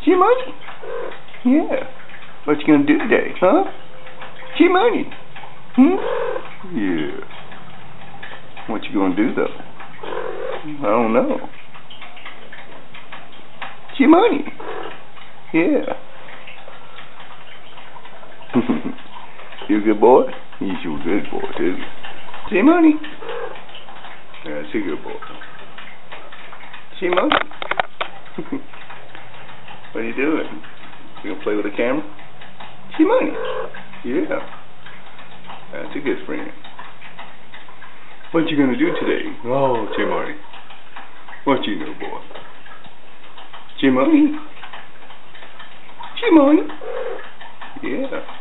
G-Money? Yeah. What you gonna do today, huh? G-Money? Yeah. What you gonna do, though? I don't know. G-Money? Yeah. You a good boy? He's a good boy, too. G-Money? Yeah, that's a good boy. G-Money? What are you doing? You gonna play with the camera? G-Money? Yeah. That's a good friend. What you gonna do today? Oh, G-Money. What you know, boy? G-Money? G-Money? Yeah.